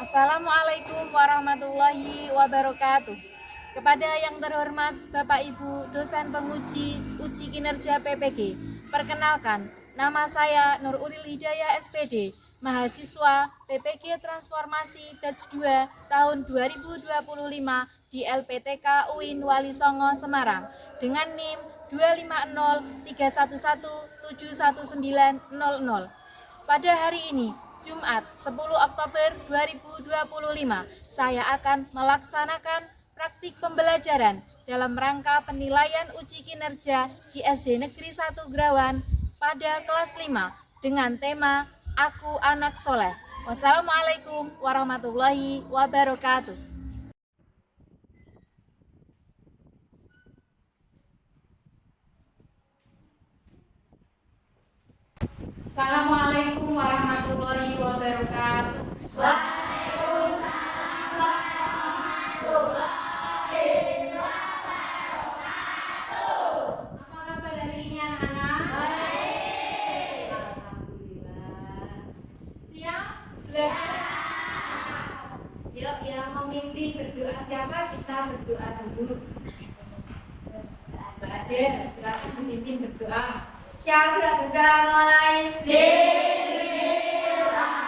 Assalamualaikum warahmatullahi wabarakatuh. Kepada yang terhormat Bapak Ibu dosen penguji uji kinerja PPG, perkenalkan, nama saya Nur Uril Hidayah SPD, mahasiswa PPG Transformasi Batch 2 tahun 2025 di LPTK UIN Wali Songo Semarang dengan NIM 25031171900. Pada hari ini, Jumat 10 Oktober 2025, saya akan melaksanakan praktik pembelajaran dalam rangka penilaian uji kinerja di SD Negeri 1 Grawan pada kelas 5 dengan tema Aku Anak Soleh. Wassalamualaikum warahmatullahi wabarakatuh. Assalamualaikum warahmatullahi wabarakatuh. Waalaikumsalam warahmatullahi wabarakatuh. Apa kabar hari ini anak-anak? Baik. Alhamdulillah. Siap? Siap. Yuk, yang memimpin berdoa siapa? Kita berdoa dulu. Mbak Adel, silakan memimpin berdoa. Siapa sudah mulai? Bismillahirrahmanirrahim.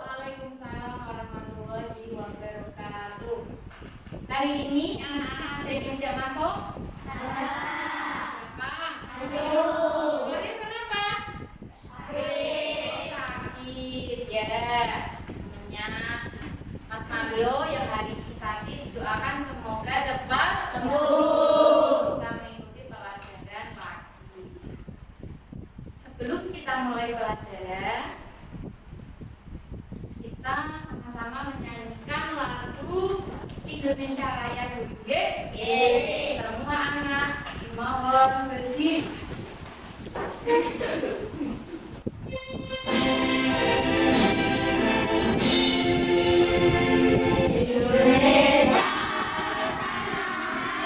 Waalaikumsalam warahmatullahi wabarakatuh. Hari ini anak-anak ada yang tidak masuk? Kenapa? Mario kenapa? Sakit ya. Temennya Mas Mario yang hari ini sakit, doakan semoga cepat sembuh. Bisa mengikuti pelajaran lagi. Sebelum kita mulai pelajaran, kita sama-sama menyanyikan lagu Indonesia Raya dulu, semua anak dimohon berdiri. Indonesia tanah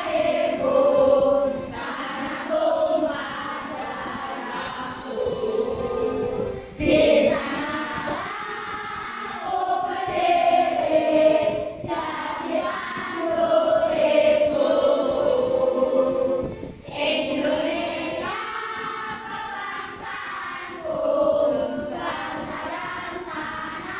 airku, tanahku madaraku. Di sana aku berdiri, jadi pandu ibu. Indonesia kebangsaanku, bangsa dan tanah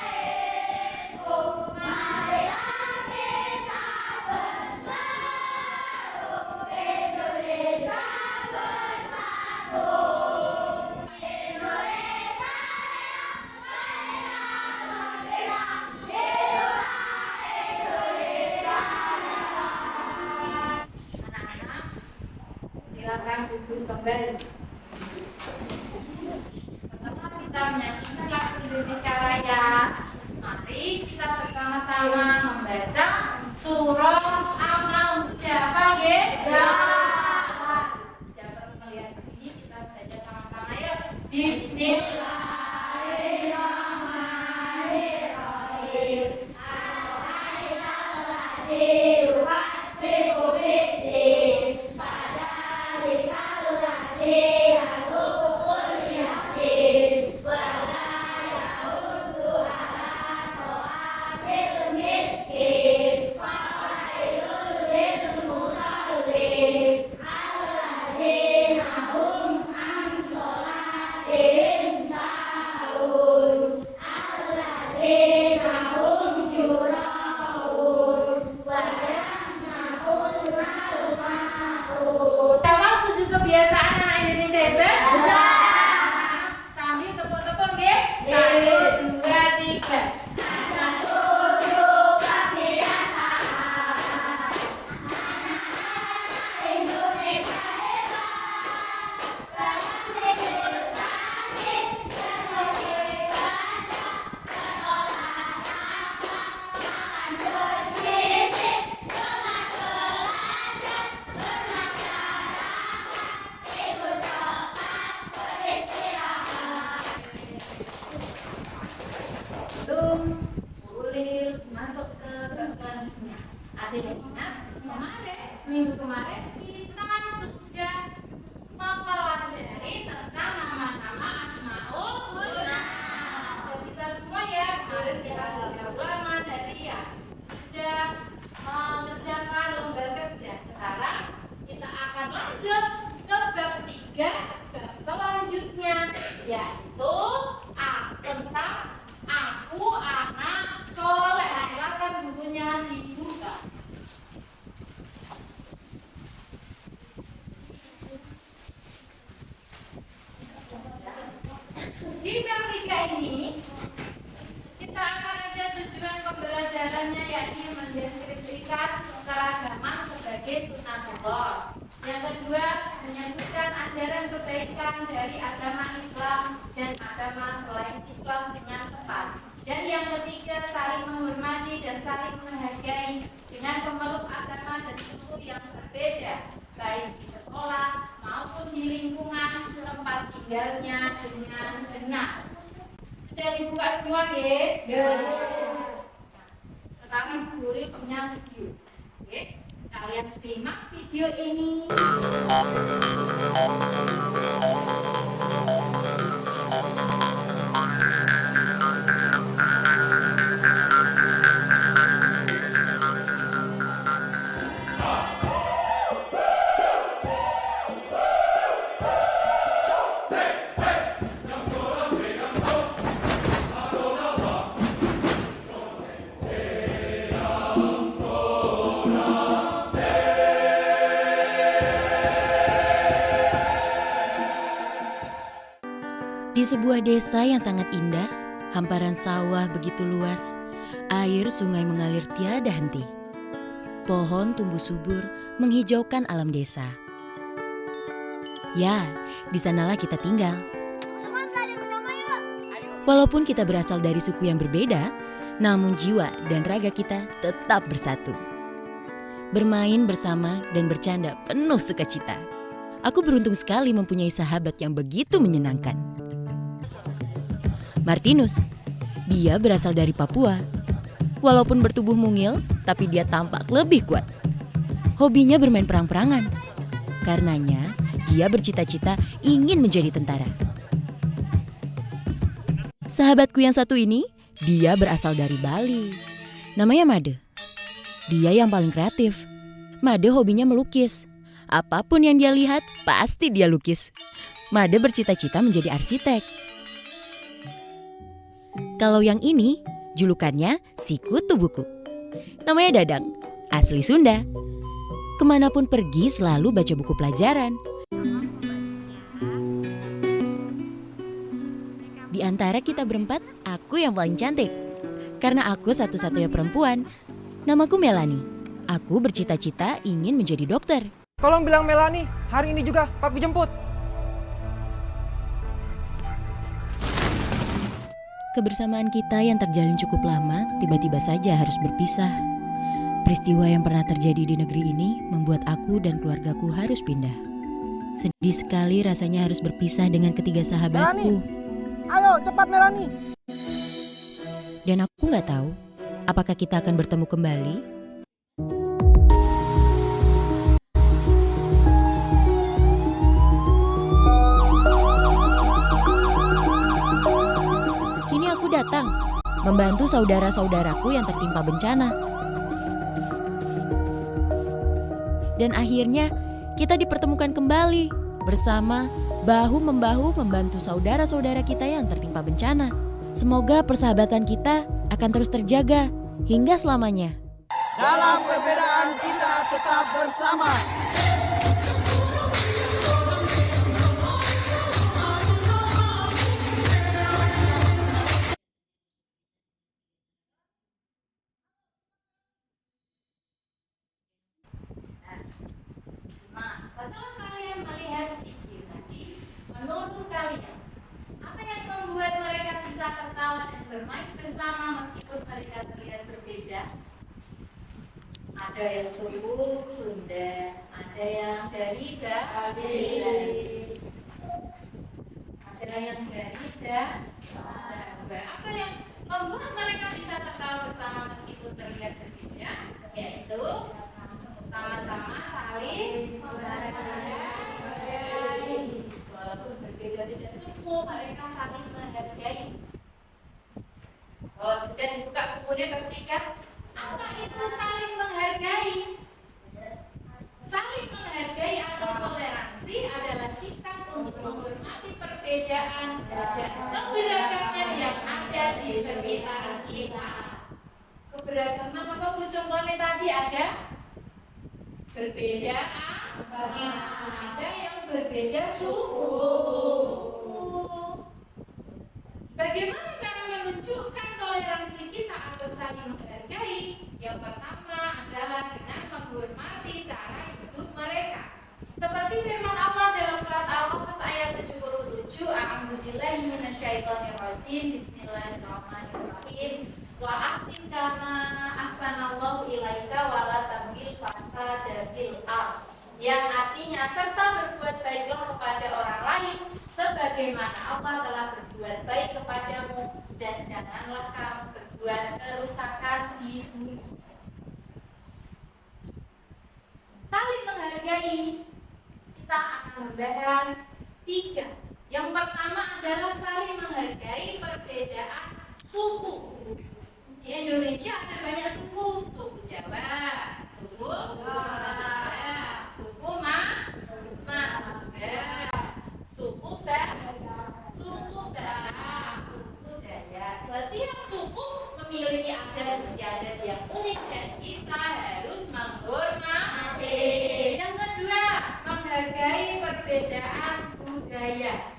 airku. Marilah kita bersatu, Indonesia bersatu. Indonesia merdeka, hiduplah Indonesia. Anak-anak, silakan duduk kembali. Setelah kita menyanyikan lagu Indonesia Raya, mari kita bersama-sama membaca surah Al-Maun. Sudah apa ya? Dapat melihat di sini, kita baca sama-sama yuk. Bismillahirrahmanirrahim. Yuhibbu biddin, fadzalika alladzi yad'ul yatim, wa la yahuddu ala ta'amil miskin, wa wailul lil musallin, alladzina hum an sholatihim sahun, alladzina hum yura'un, wa yamna'un al-ma'ruf. Waktu juga kebiasaan anak Indonesia hebat? Sambil tepuk-tepuk nggih? 1, 2, 3. 1, yaitu tentang aku anak soleh. Silakan bukunya dibuka. Di bab 3 ini kita akan ada tujuan pembelajarannya, yaitu mendeskripsikan keragaman sebagai sunatullah. Yang kedua, menyebutkan ajaran kebaikan dari agama Islam dan agama selain Islam dengan tepat. Dan yang ketiga, saling menghormati dan saling menghargai dengan pemeluk agama dan suku yang berbeda, baik di sekolah maupun di lingkungan tempat tinggalnya dengan benar. Sudah dibuka semua, ya? Sekarang Guri punya video. Oke, kalian simak video ini. Di sebuah desa yang sangat indah, hamparan sawah begitu luas, air sungai mengalir tiada henti. Pohon tumbuh subur menghijaukan alam desa. Ya, di sanalah kita tinggal. Walaupun kita berasal dari suku yang berbeda, namun jiwa dan raga kita tetap bersatu. Bermain bersama dan bercanda penuh sukacita. Aku beruntung sekali mempunyai sahabat yang begitu menyenangkan. Martinus, dia berasal dari Papua. Walaupun bertubuh mungil, tapi dia tampak lebih kuat. Hobinya bermain perang-perangan. Karenanya, dia bercita-cita ingin menjadi tentara. Sahabatku yang satu ini, dia berasal dari Bali. Namanya Made. Dia yang paling kreatif. Made hobinya melukis. Apapun yang dia lihat, pasti dia lukis. Made bercita-cita menjadi arsitek. Kalau yang ini, julukannya si kutu buku. Namanya Dadang, asli Sunda. Kemanapun pergi selalu baca buku pelajaran. Di antara kita berempat, aku yang paling cantik. Karena aku satu-satunya perempuan. Namaku Melani. Aku bercita-cita ingin menjadi dokter. Tolong bilang Melani, hari ini juga papi jemput. Kebersamaan kita yang terjalin cukup lama tiba-tiba saja harus berpisah. Peristiwa yang pernah terjadi di negeri ini membuat aku dan keluargaku harus pindah. Sedih sekali rasanya harus berpisah dengan ketiga sahabatku. Melani, ayo cepat Melani. Dan aku nggak tahu apakah kita akan bertemu kembali. Datang membantu saudara-saudaraku yang tertimpa bencana. Dan akhirnya kita dipertemukan kembali bersama, bahu-membahu membantu saudara-saudara kita yang tertimpa bencana. Semoga persahabatan kita akan terus terjaga hingga selamanya. Dalam perbedaan kita tetap bersama. Setelah kalian melihat video tadi, menurut kalian, apa yang membuat mereka bisa tertawa dan bermain bersama meskipun mereka terlihat berbeda? Ada yang suku Sunda, ada yang dari Bali, ada yang dari Jawa. Apa yang membuat mereka bisa tertawa bersama meskipun terlihat berbeda? Yaitu sama-sama saling menghargai. Walaupun berbeda-beda suku, mereka saling menghargai. Oh, sudah dibuka bukunya ketika apa itu saling menghargai? Saling menghargai atau toleransi adalah sikap untuk menghormati perbedaan perbedaan dan keberagaman yang ada di sekitar kita. Keberagaman apa Bu contohnya tadi ada? Berbeda ada yang berbeda suku. Bagaimana cara menunjukkan toleransi kita atau saling menghargai? Yang pertama adalah dengan menghormati cara hidup mereka. Seperti firman Allah dalam surat Al-Qasas ayat 77, A'udzubillahi minasyaitonirrajim. Bismillahirrahmanirrahim. Wa ahsin kama ahsanallahu ilaika wa la tabghil fasada fil ardh. Yang artinya serta berbuat baiklah kepada orang lain sebagaimana Allah telah berbuat baik kepadamu, dan janganlah kamu berbuat kerusakan di bumi. Saling menghargai. Kita akan membahas 3. Yang pertama adalah saling menghargai perbedaan suku. Di Indonesia ada banyak suku. Suku Jawa, suku Madura, suku Madura, suku Batak, suku Dayak. Setiap suku memiliki adat istiadat yang unik dan kita harus menghormati. Yang kedua, menghargai perbedaan budaya.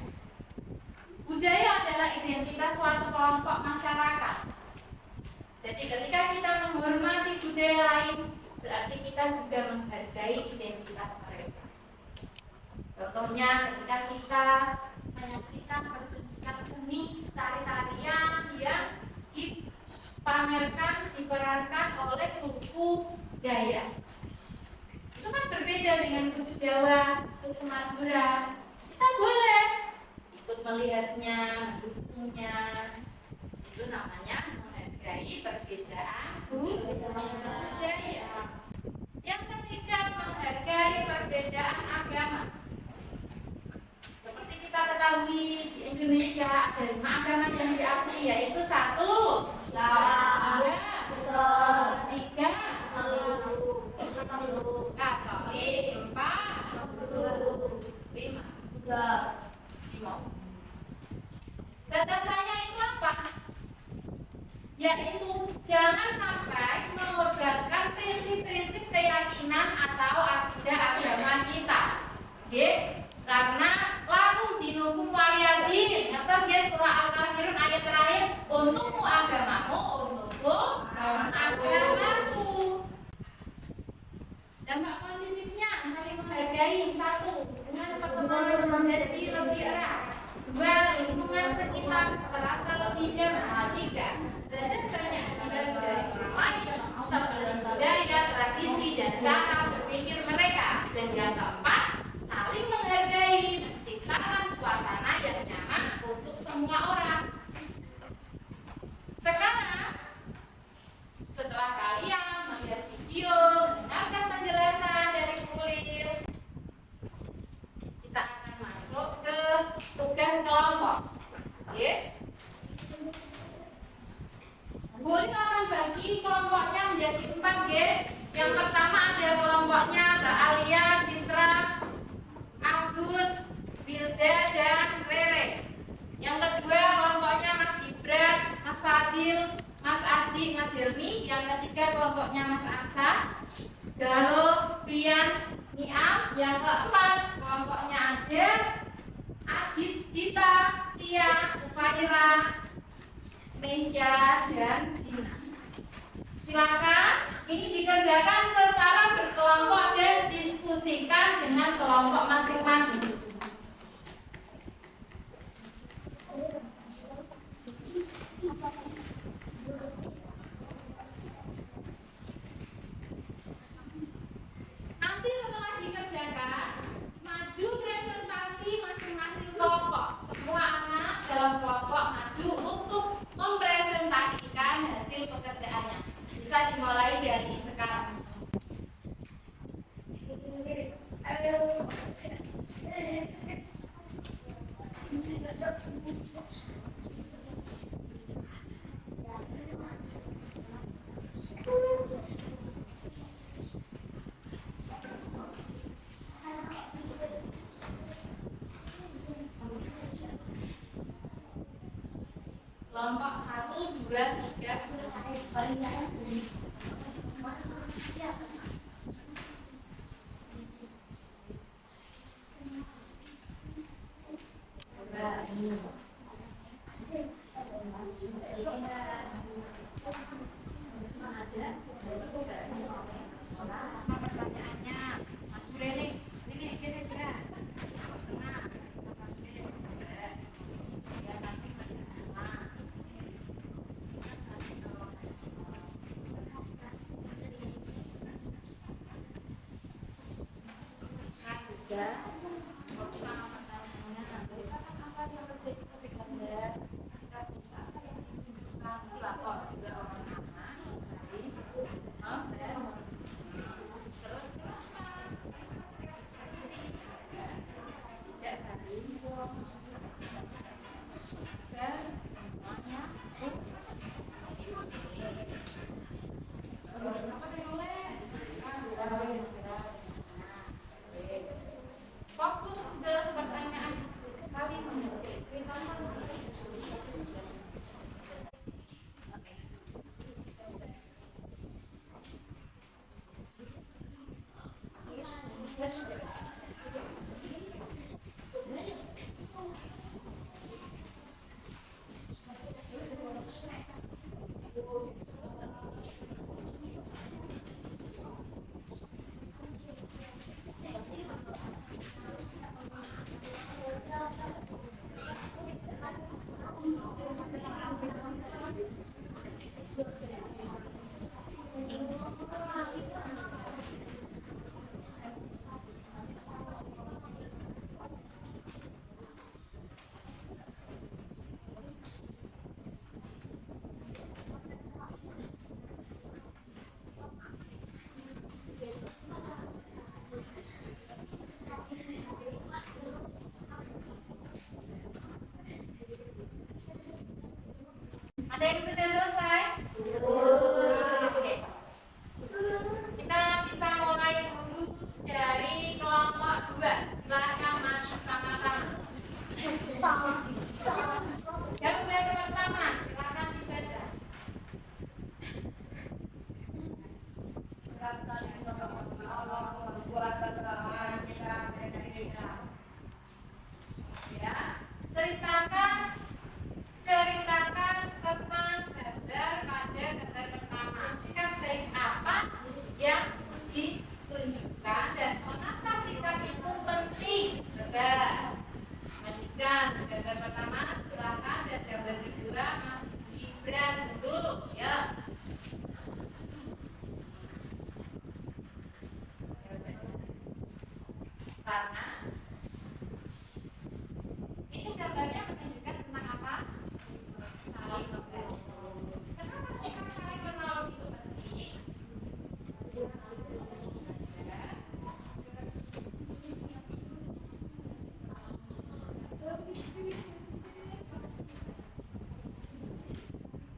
Budaya adalah identitas suatu kelompok masyarakat. Jadi ketika kita menghormati budaya lain, berarti kita juga menghargai identitas mereka. Contohnya ketika kita menyaksikan pertunjukan seni tari-tarian yang dipamerkan, diperankan oleh suku Dayak. Itu kan berbeda dengan suku Jawa, suku Madura. Kita boleh ikut melihatnya, mendukungnya. Itu namanya menghargai perbedaan budaya. Yang ketiga, menghargai perbedaan agama. Seperti kita ketahui di Indonesia ada 5 agama yang diakui, yaitu 1, Islam, 2, 3, Katolik, 4, 5. Batasannya itu apa? Yaitu jangan sampai mengorbankan prinsip-prinsip keyakinan atau akidah agama kita. Karena laku dinukum wayajin. Ngertos guys, surah Al-Kafirun ayat terakhir, untukmu agamamu, untukku agamaku. Dampak positifnya saling menghargai. 1, hubungan pertemanan menjadi lebih erat. 2, lingkungan sekitar terasa lebih damai. 3, belajar banyak dari orang lain seperti budaya, tradisi, dan cara berpikir mereka. Dan yang keempat, saling menghargai, menciptakan suasana yang nyaman untuk semua orang. Sekarang, setelah kalian melihat video, mendengarkan penjelasan dari Kulil, kita akan masuk ke tugas kelompok. Kulil akan bagi kelompoknya menjadi 4, Yang pertama ada kelompoknya Mbak Alia, Citra, Abdul, Wilda, dan Rere. Yang kedua kelompoknya Mas Gibran, Mas Fadil, Mas Aji, Mas Hilmi. Yang ketiga kelompoknya Mas Asa, Galo, Pian, Niam. Yang keempat kelompoknya ada Adit, Dita, Cia, Ufaira, Meisya, dan Gina. Silakan, ini dikerjakan secara berkelompok dan diskusikan dengan kelompok masing-masing. Nanti setelah dikerjakan, maju presentasi masing-masing kelompok. Semua anak dalam kelompok maju untuk mempresentasikan hasil pekerjaannya. Bisa dimulai dari sekarang. Kelompok 1, 2, 3. Coba ini. Ada pertanyaannya. Mas Rene, ini kira-kira tengah. Ya nanti masih sama. Tiga. Pertanyaannya nanti apa yang terjadi ketika Anda lapor juga orang nama dari terus tidak saling dan semuanya fokus ke pertanyaan kali ini. Ada yang sudah selesai? Oke. Kita bisa mulai dulu dari kelompok 2. Silakan masuk sama-sama. Yang pertama, silakan dibaca. Ya, ceritakan tentang gambar pada gambar pertama. Sikap baik apa yang ditunjukkan dan mengapa sikap itu penting? Coba perhatikan gambar pertama, silakan, dan gambar kedua Mas Gibran dulu, ya. Karena itu gambarnya menunjukkan tentang apa? Saling menolong. Kenapa sikap saling menolong itu penting?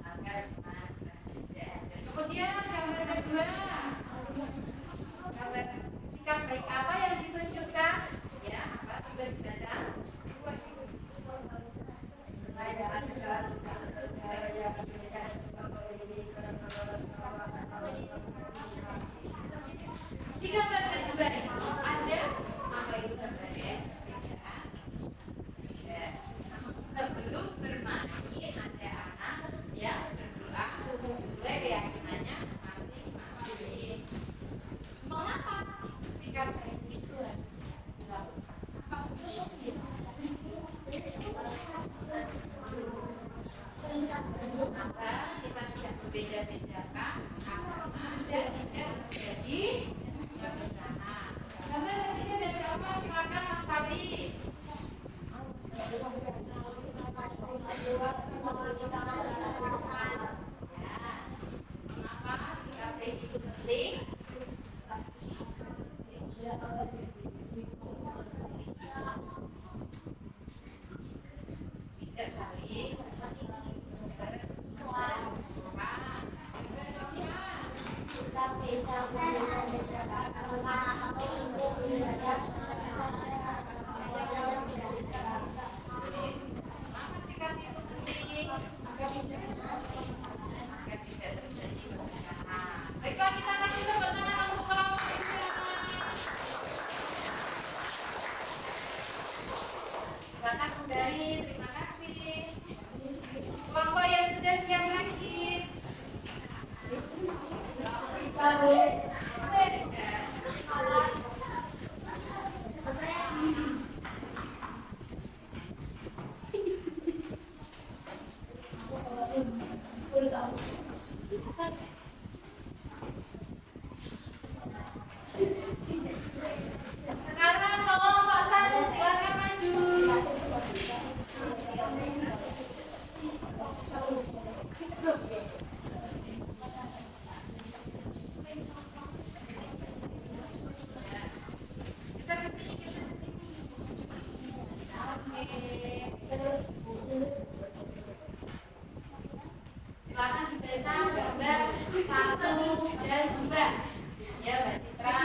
Agar kemudian gambar kedua, gambar sikap baik apa yang ditunjukkan? Ya, apa coba dibaca? Di gambar kedua itu ada apa itu gambarnya? Sebelum bermain ada anak yang berdoa sesuai keyakinannya masing-masing. Mengapa sikap baik itu harus dilakukan? Apa usulnya? Maka kita tidak berbeda-bedakan agama dan tidak menjadi bencana. Gambar ketiga dari apa? Silakan Mas Fadli. Ya, kenapa sikap baik itu penting? Tidak saling Maka sikap itu penting. Baik, terima kasih. Kelompok yang sudah siap lagi. Sekarang kelompok 1 silakan maju. Kita ke sini, kita ke sini. Oke. Silakan dibaca gambar 1 dan 2. Ya, Mbak Citra.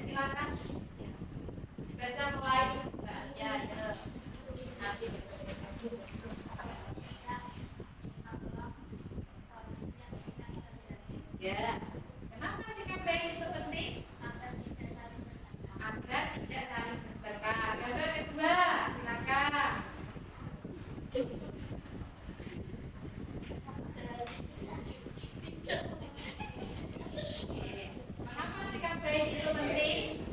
Silakan dibaca mulai. Ya, ya. Nanti ya. Kenapa sikap baik itu penting? Agar tidak saling bertengkar. Gambar kedua, silakan. Kenapa sikap baik itu penting?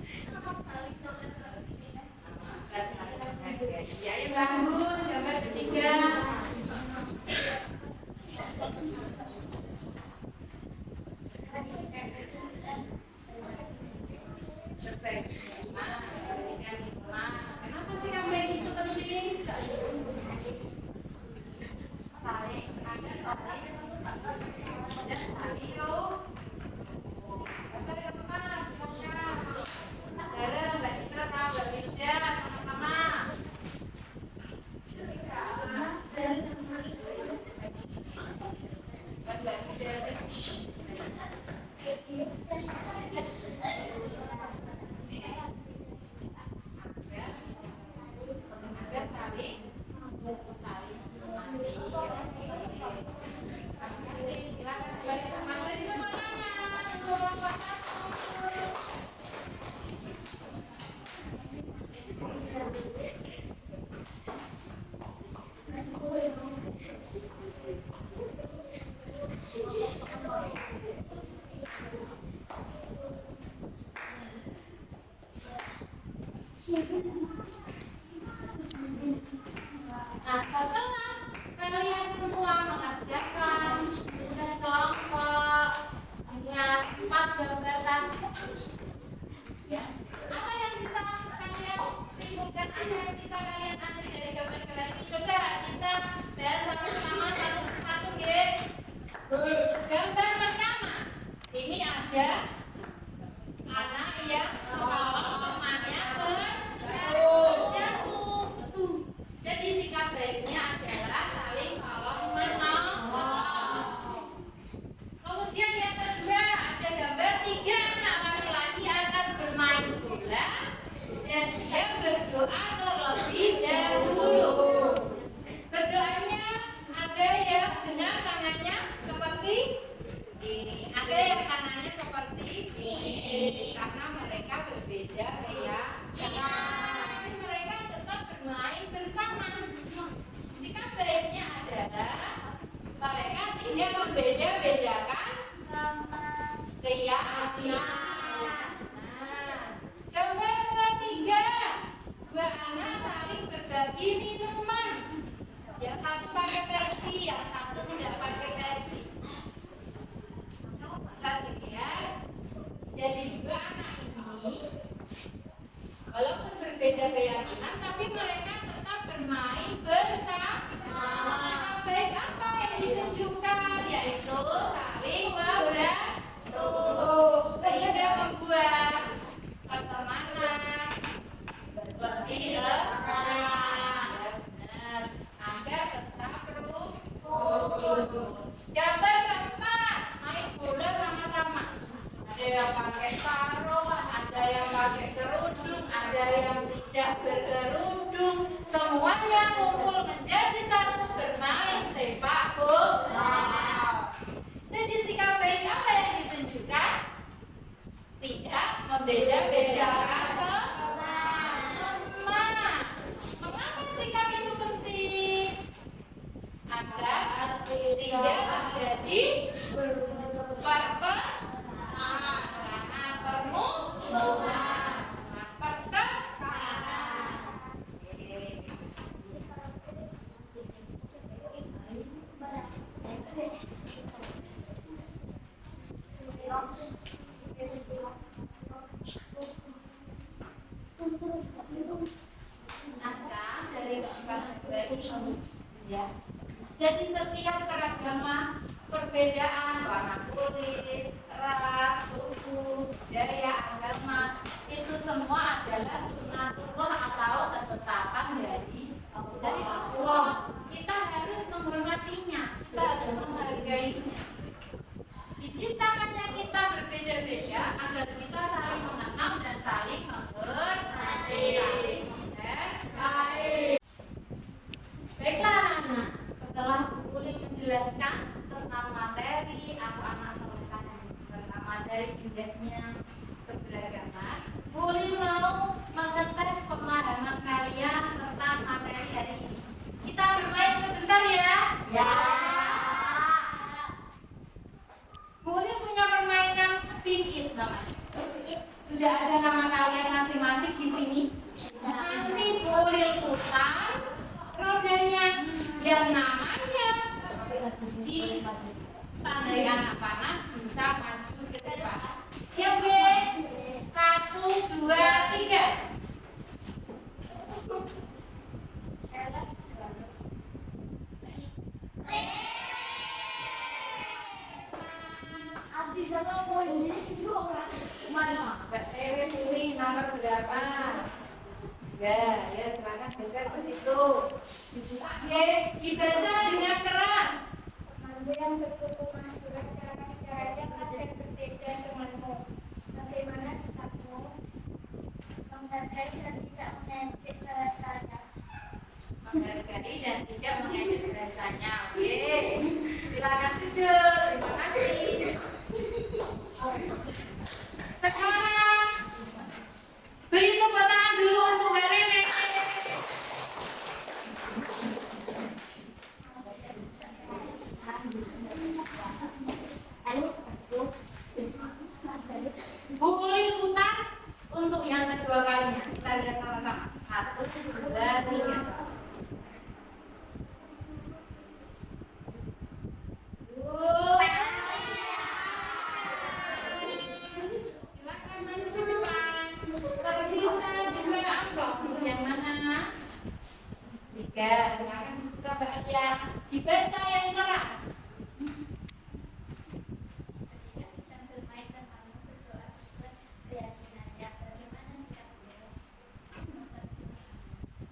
Ya, yang bangun. Gambar ketiga. Perfect. Kenapa sikap baik itu penting? Saling dan saling roh. Gambar keempat, Sasha. Saudara Mbak Citra sama Mbak Wisda sama-sama. Mbak Wisda. Agar saling menghormati. Silakan kembali ke materi kemenangan kelompok 1. Nah, setelah kalian semua mengerjakan tugas kelompok dengan 4 gambar tadi, ya, apa yang bisa kalian simpulkan, apa yang bisa kalian ambil dari gambar-gambar ini? Coba kita bahas sama-sama satu persatu, ya. Gambar pertama, ini ada anak yang temannya terjatuh. Jadi sikap baiknya adalah saling tolong menolong. Kemudian yang kedua ada gambar 3 anak laki-laki akan bermain bola dan dia berdoa terlebih dahulu. Berdoanya ada yang dengan tangannya seperti ini, ada yang tangannya seperti ini, karena mereka berbeda keyakinan. Tapi mereka tetap bermain bersama. Sikap baiknya adalah mereka tidak membeda-bedakan keyakinan. Nah, gambar ketiga, 2 anak saling berbagi minuman. Yang satu pakai peci, yang satu tidak pakai peci. Bisa dilihat. Jadi 2 anak ini walaupun berbeda keyakinan, tapi mereka tetap bermain bersama. Sikap baik apa yang ditunjukkan? Yaitu saling membantu, sehingga membuat pertemanan lebih erat, agar tetap rukun. Gambar keempat, main bola sama-sama. Ada yang pakai sarung, ada yang pakai kerudung, ada yang tidak berkerudung. Semuanya kumpul menjadi satu bermain sepak bola. Jadi sikap baik apa yang ditunjukkan? Tidak membeda-bedakan teman. Mengapa sikap itu penting? Agar tidak terjadi perpecahan, permusuhan, pertengkaran. Ya. Jadi setiap keragaman perbedaan warna kulit, ras, suku, budaya, agama itu semua adalah sunnatullah atau ketetapan dari Allah. Kita harus menghormatinya, kita harus menghargainya. Diciptakannya kita berbeda-beda agar kita saling mengenal dan saling menghargai. Baiklah anak-anak, setelah Bu Ulil menjelaskan tentang materi atau anak solehah tentang materi indahnya keberagaman, Bu Ulil mau mengetes pemahaman kalian tentang materi hari ini. Kita bermain sebentar ya. Ya. Bu Ulil punya permainan spin it namanya. Sudah ada nama kalian masing-masing di sini. Nanti Bu Ulil putar rodanya yang namanya ditandai anak panah bisa maju ke depan. Siap ya? 1, 2, 3. Saya pilih nomor berapa? Ya, silakan baca ke situ. Oke, dibaca dengan keras. Yang bersuku Madura cara bicaranya akan berbeda denganmu. Bagaimana sikapmu menghargai dan tidak mengejek bahasanya? Menghargai dan tidak mengejek bahasanya. Oke, silakan duduk. Terima kasih. Sekarang beri tepuk tangan dulu untuk Mbak Rene. Bu Ulil putar untuk yang kedua kalinya. Kita lihat sama-sama. 1, 2, 3. Silakan maju ke depan. Tersisa 2 amplop. Yang mana? 3. Silakan buka bahagia. Dibaca yang keras.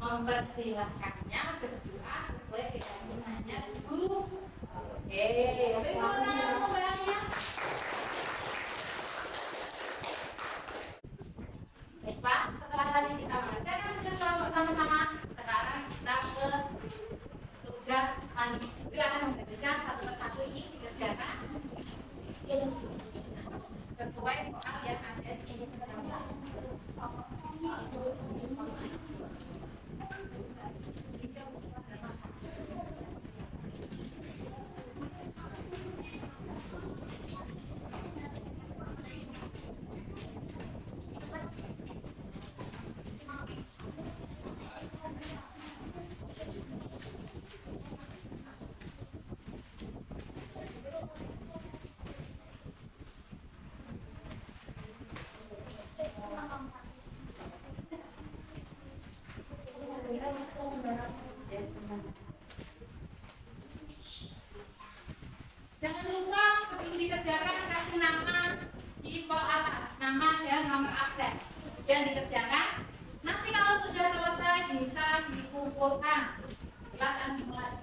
Mempersilahkannya berdoa sesuai keyakinannya dulu. Oke, beri tepuk tangan untuk Mbaknya. Baiklah, setelah tadi kita bacakan sudah sama-sama. Sekarang kita ke tugas panitia akan memberikan satu persatu ini dikerjakan sesuai soal yang ada di dalam. Jangan lupa sebelum dikerjakan kasih nama di pol atas, nama dan nomor absen yang dikerjakan. Nanti kalau sudah selesai bisa dikumpulkan. Silakan dimulai.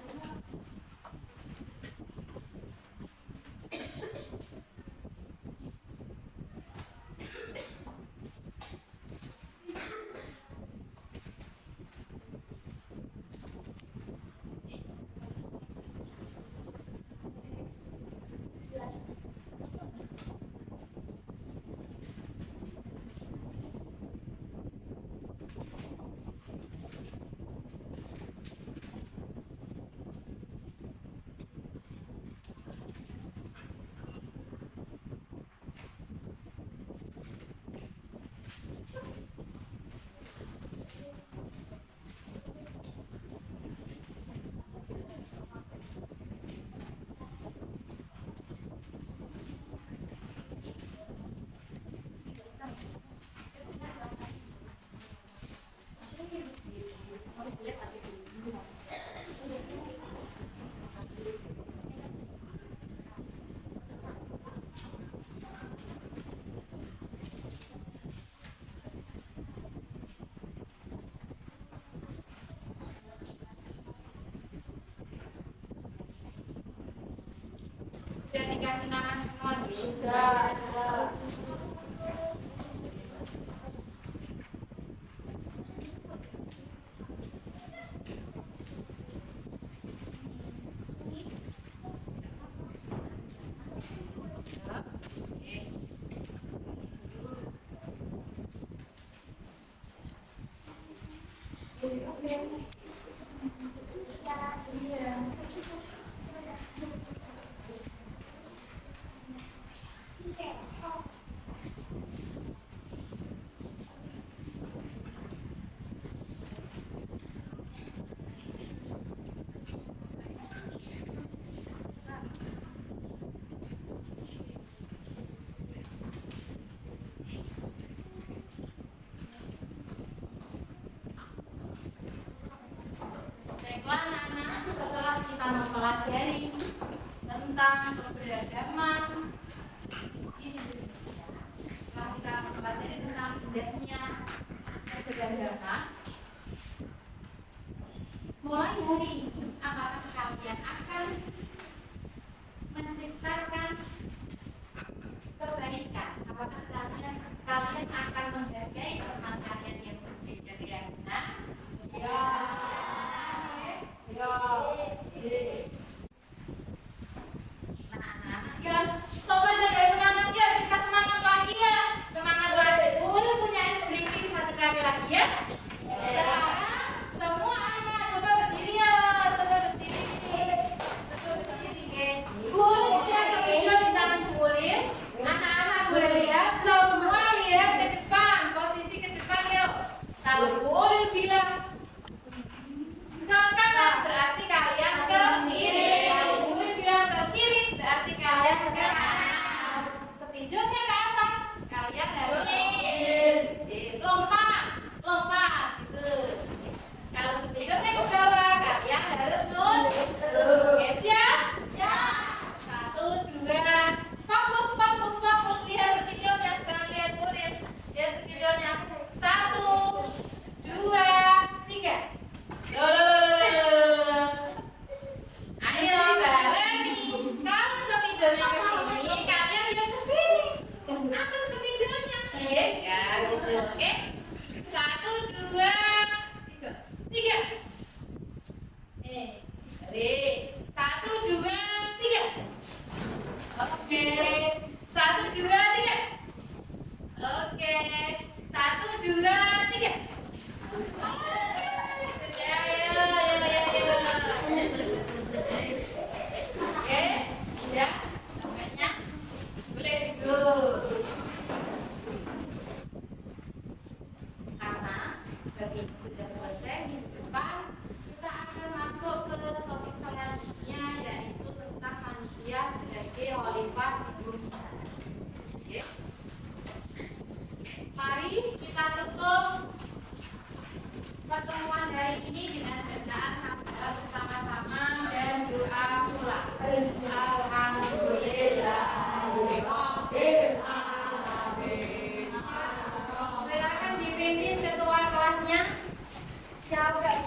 kasih nama semua? Sudah. Baiklah anak-anak, setelah kita mempelajari tentang keberagaman di Indonesia, setelah kita mempelajari tentang indahnya keberagaman, mulai hari ini apakah kalian akan menciptakan kebaikan? Apakah kalian akan menghargai teman kalian yang berbeda keyakinan? Ya. Ya, coba jaga semangat ya, kita semangat lagi ya, semangat lagi. Boleh punya ice breaking satu kali lagi ya. Sekarang semua anak coba berdiri ya, coba berdiri, boleh lihat video di tangan boleh. Anak-anak boleh lihat, semua lihat ke depan, posisi ke depan yuk. Kalau boleh bilang ke kanan berarti kalian ke kiri. Kalau boleh bilang ke kiri berarti kalian ke kanan. Kepindulnya ke atas, kalian harus lompat gitu. Kalau sepedanya ke bawah, kalian harus nunduk. Oke, siap? Satu, dua, fokus. Lihat sepedanya, jangan lihat murid. Lihat sepedanya. Satu, dua, tiga. Ayo baleni. Kalau sepedanya ke sini, kalian lihat ke sini. Atas sepedanya. Oke, ya gitu. Oke. Satu, dua, tiga. Balik. Satu, dua, tiga. Oke. Satu, dua, tiga. Oke. Satu, dua, tiga. Oke, ya, sampainya boleh duduk. Karena bagi sudah selesai minggu depan, kita akan masuk ke topik selanjutnya, yaitu tentang manusia sebagai khalifah di bumi. Oke. Mari kita tutup pertemuan hari ini dengan bacaan hamdalah bersama-sama dan doa pula. Alhamdulillahirabbil alamin. Silakan dipimpin ketua kelasnya. Siapa yang